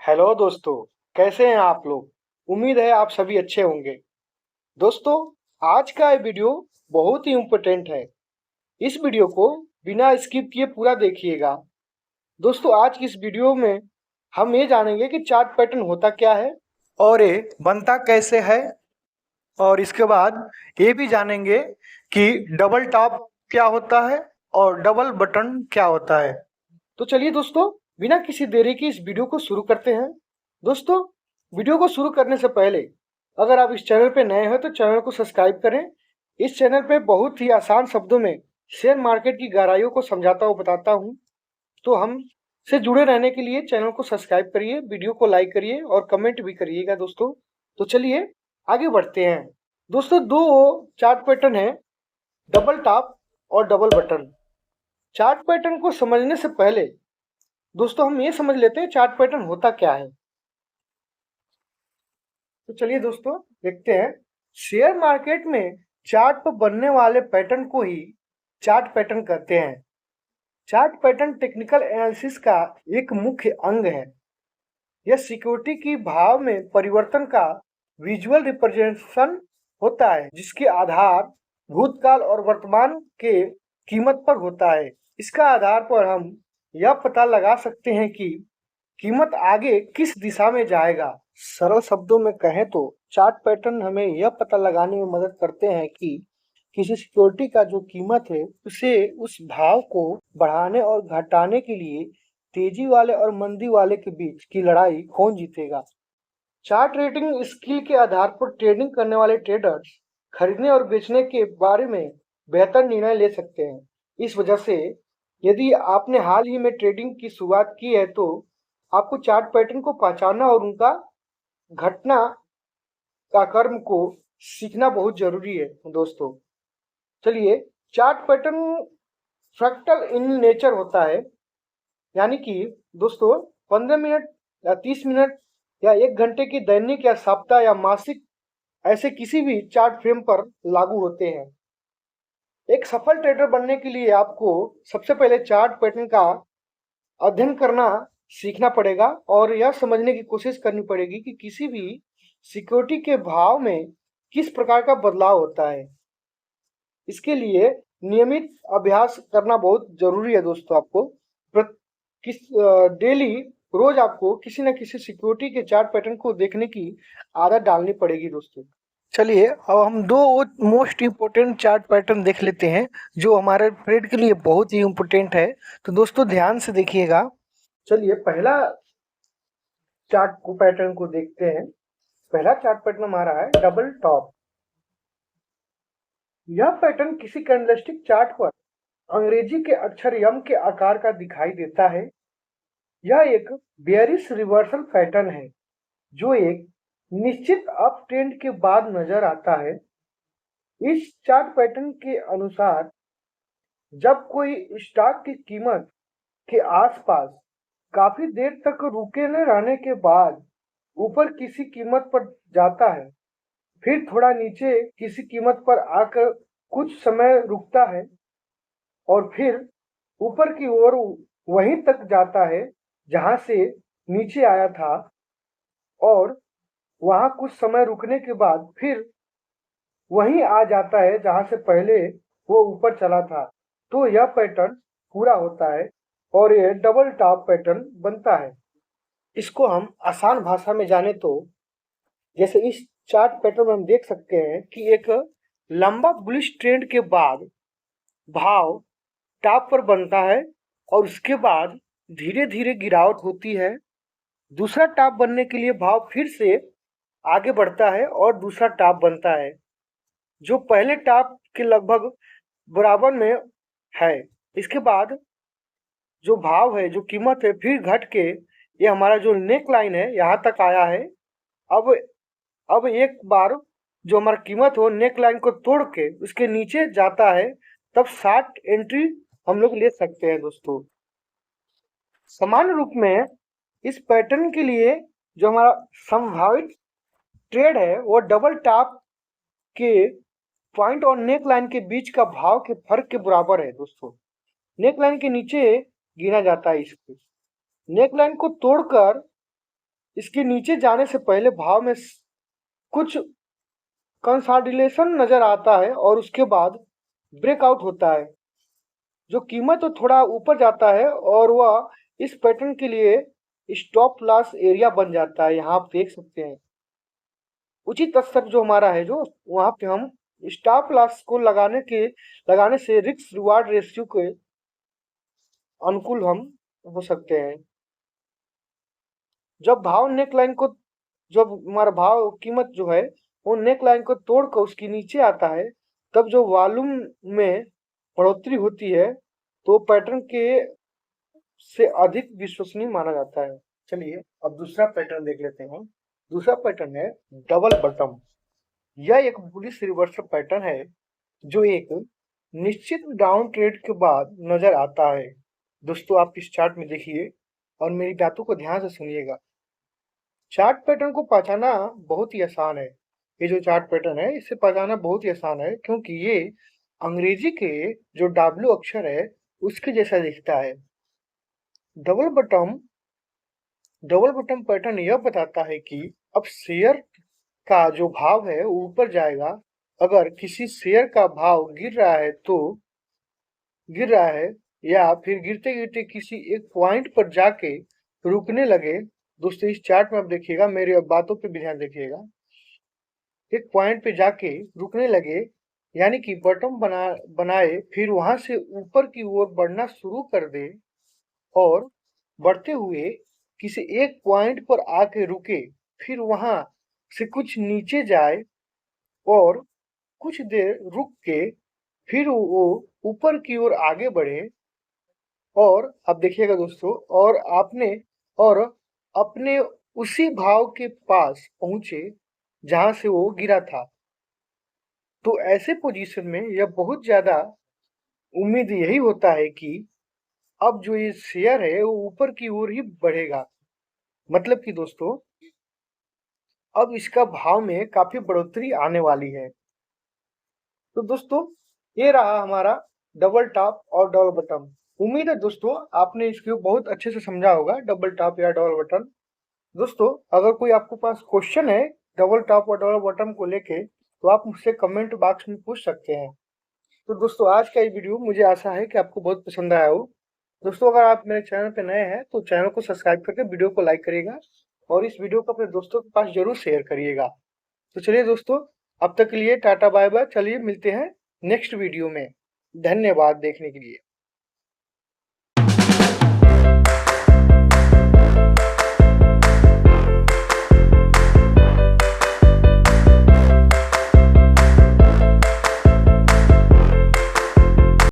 Hello दोस्तों, कैसे हैं आप लोग? उम्मीद है आप सभी अच्छे होंगे। दोस्तों, आज का ये वीडियो बहुत ही इम्पोर्टेंट है। इस वीडियो को बिना स्किप किए पूरा देखिएगा। दोस्तों, आज की इस वीडियो में हम ये जानेंगे कि चार्ट पैटर्न होता क्या है और ये बनता कैसे है, और इसके बाद ये भी जानेंगे कि डबल टॉप क्या होता है और डबल बटन क्या होता है। तो चलिए दोस्तों, बिना किसी देरी की इस वीडियो को शुरू करते हैं। दोस्तों, वीडियो को शुरू करने से पहले अगर आप इस चैनल पे नए हैं तो चैनल को सब्सक्राइब करें। इस चैनल पे बहुत ही आसान शब्दों में शेयर मार्केट की गहराइयों को समझाता हुआ बताता हूँ। तो हम से जुड़े रहने के लिए चैनल को सब्सक्राइब करिए, वीडियो को लाइक करिए और कमेंट भी करिएगा दोस्तों। तो चलिए आगे बढ़ते हैं। दोस्तों, दो चार्ट पैटर्न है, डबल टॉप और डबल बटन। चार्ट पैटर्न को समझने से पहले दोस्तों हम ये समझ लेते हैं चार्ट पैटर्न होता क्या है। तो चलिए दोस्तों देखते हैं। शेयर मार्केट में चार्ट पर बनने वाले पैटर्न को ही चार्ट पैटर्न कहते हैं। चार्ट पैटर्न टेक्निकल एनालिसिस का एक मुख्य अंग है। यह सिक्योरिटी की भाव में परिवर्तन का विजुअल रिप्रेजेंटेशन होता है, जिसके आधार भूतकाल और वर्तमान के कीमत पर होता है। इसका आधार पर हम यह पता लगा सकते हैं कि कीमत आगे किस दिशा में जाएगा। सरल शब्दों में कहें तो चार्ट पैटर्न हमें यह पता लगाने में मदद करते हैं कि किसी सिक्योरिटी का जो कीमत है उसे उस भाव को बढ़ाने और घटाने के लिए तेजी वाले और मंदी वाले के बीच की लड़ाई कौन जीतेगा। चार्ट रेटिंग स्किल के आधार पर ट्रेडिंग करने वाले ट्रेडर्स खरीदने और बेचने के बारे में बेहतर निर्णय ले सकते हैं। इस वजह से यदि आपने हाल ही में ट्रेडिंग की शुरुआत की है तो आपको चार्ट पैटर्न को पहचानना और उनका घटना का कर्म को सीखना बहुत जरूरी है दोस्तों। चलिए, chart pattern fractal in nature होता है, यानी कि दोस्तों 15 मिनट या 30 मिनट या 1 घंटे की दैनिक या सप्ताह या मासिक ऐसे किसी भी चार्ट फ्रेम पर लागू होते हैं। एक सफल ट्रेडर बनने के लिए आपको सबसे पहले चार्ट पैटर्न का अध्ययन करना सीखना पड़ेगा और यह समझने की कोशिश करनी पड़ेगी कि किसी भी सिक्योरिटी के भाव में किस प्रकार का बदलाव होता है। इसके लिए नियमित अभ्यास करना बहुत जरूरी है दोस्तों। आपको डेली रोज आपको किसी न किसी सिक्योरिटी के चार्ट पैटर्न को देखने की आदत डालनी पड़ेगी दोस्तों। चलिए, अब हम दो मोस्ट इम्पोर्टेंट चार्ट पैटर्न देख लेते हैं जो हमारे ट्रेड के लिए बहुत ही इम्पोर्टेंट है। तो दोस्तों ध्यान से देखिएगा। चलिए, पहला चार्ट को पैटर्न को देखते हैं। पहला चार्ट पैटर्न हमारा है डबल टॉप। यह पैटर्न किसी कैंडलस्टिक चार्ट पर अंग्रेजी के अक्षर यम के आकार का दिखाई देता है। यह एक बेयरिश रिवर्सल पैटर्न है जो एक निश्चित अप ट्रेंड के बाद नजर आता है। इस चार्ट पैटर्न के अनुसार जब कोई स्टॉक की कीमत के आसपास काफी देर तक रुके न रहने के बाद ऊपर किसी कीमत पर जाता है, फिर थोड़ा नीचे किसी कीमत पर आकर कुछ समय रुकता है और फिर ऊपर की ओर वहीं तक जाता है जहां से नीचे आया था, और वहां कुछ समय रुकने के बाद फिर वहीं आ जाता है जहां से पहले वो ऊपर चला था। तो यह पैटर्न पूरा होता है और यह डबल टॉप पैटर्न बनता है। इसको हम आसान भाषा में जाने तो जैसे इस चार्ट पैटर्न में हम देख सकते हैं कि एक लंबा बुलिश ट्रेंड के बाद भाव टॉप पर बनता है और उसके बाद धीरे धीरे गिरावट होती है। दूसरा टॉप बनने के लिए भाव फिर से आगे बढ़ता है और दूसरा टॉप बनता है जो पहले टॉप के लगभग बराबर में है। इसके बाद जो भाव है, जो कीमत है, फिर घट के ये हमारा जो नेक लाइन है यहाँ तक आया है। अब एक बार जो हमारा कीमत हो नेक लाइन को तोड़ के उसके नीचे जाता है, तब 60 एंट्री हम लोग ले सकते हैं दोस्तों। सामान्य रूप में इस पैटर्न के लिए जो हमारा संभावित ट्रेड है वो डबल टॉप के पॉइंट और नेक लाइन के बीच का भाव के फर्क के बराबर है दोस्तों। नेक लाइन के नीचे गिना जाता है इसको। नेक लाइन को तोड़कर इसके नीचे जाने से पहले भाव में कुछ कंसोलिडेशन नजर आता है और उसके बाद ब्रेकआउट होता है, जो कीमत तो थोड़ा ऊपर जाता है और वह इस पैटर्न के लिए स्टॉप लॉस एरिया बन जाता है। यहाँ आप देख सकते हैं उचित स्तर जो हमारा है, जो वहां पे हम स्टॉप लॉस को लगाने से रिस्क रिवार्ड रेशियो के अनुकूल हम हो सकते हैं। जब भाव नेकलाइन को जब हमारा भाव कीमत जो है वो नेक लाइन को तोड़कर उसके नीचे आता है, तब जो वॉल्यूम में बढ़ोतरी होती है तो पैटर्न के से अधिक विश्वसनीय माना जाता है। चलिए अब दूसरा पैटर्न देख लेते हैं। दूसरा पैटर्न है डबल बटम। यह एक बुलिश रिवर्सल पैटर्न है जो एक निश्चित डाउन ट्रेड के बाद नजर आता है। दोस्तों आप इस चार्ट में देखिए और मेरी बातों को ध्यान से सुनिएगा। चार्ट पैटर्न को पहचाना बहुत ही आसान है। ये जो चार्ट पैटर्न है इसे पहचाना बहुत ही आसान है, क्योंकि ये अंग्रेजी के जो डब्ल्यू अक्षर है उसके जैसा दिखता है। डबल बटन पैटर्न यह बताता है कि अब शेयर का जो भाव है वो ऊपर जाएगा। अगर किसी शेयर का भाव गिर रहा है या फिर गिरते गिरते किसी एक पॉइंट पर जाके रुकने लगे। दोस्तों इस चार्ट में आप देखिएगा, मेरी बातों पे भी ध्यान देखिएगा। एक पॉइंट पे जाके रुकने लगे यानी कि बटन बनाए, फिर वहां से ऊपर की ओर बढ़ना शुरू कर दे और बढ़ते हुए किसी एक पॉइंट पर आके रुके, फिर वहां से कुछ नीचे जाए और कुछ देर रुक के फिर वो ऊपर की ओर आगे बढ़े। और अब देखिएगा दोस्तों, और अपने उसी भाव के पास पहुंचे जहां से वो गिरा था। तो ऐसे पोजीशन में यह बहुत ज्यादा उम्मीद यही होता है कि अब जो ये शेयर है वो ऊपर की ओर ही बढ़ेगा। मतलब कि दोस्तों अब इसका भाव में काफी बढ़ोतरी आने वाली है। तो दोस्तों ये रहा हमारा डबल टॉप और डबल बटन। उम्मीद है दोस्तों आपने इसको बहुत अच्छे से समझा होगा, डबल टॉप या डबल बटन। दोस्तों अगर कोई आपके पास क्वेश्चन है डबल टॉप और डबल बटन को लेके तो आप मुझसे कमेंट बॉक्स में पूछ सकते हैं। तो दोस्तों आज का ये वीडियो मुझे आशा है कि आपको बहुत पसंद आया हो। दोस्तों अगर आप मेरे चैनल पे नए हैं तो चैनल को सब्सक्राइब करके वीडियो को लाइक करिएगा और इस वीडियो को अपने दोस्तों के पास जरूर शेयर करिएगा। तो चलिए दोस्तों अब तक के लिए टाटा बाय बाय। चलिए मिलते हैं नेक्स्ट वीडियो में। धन्यवाद देखने के लिए।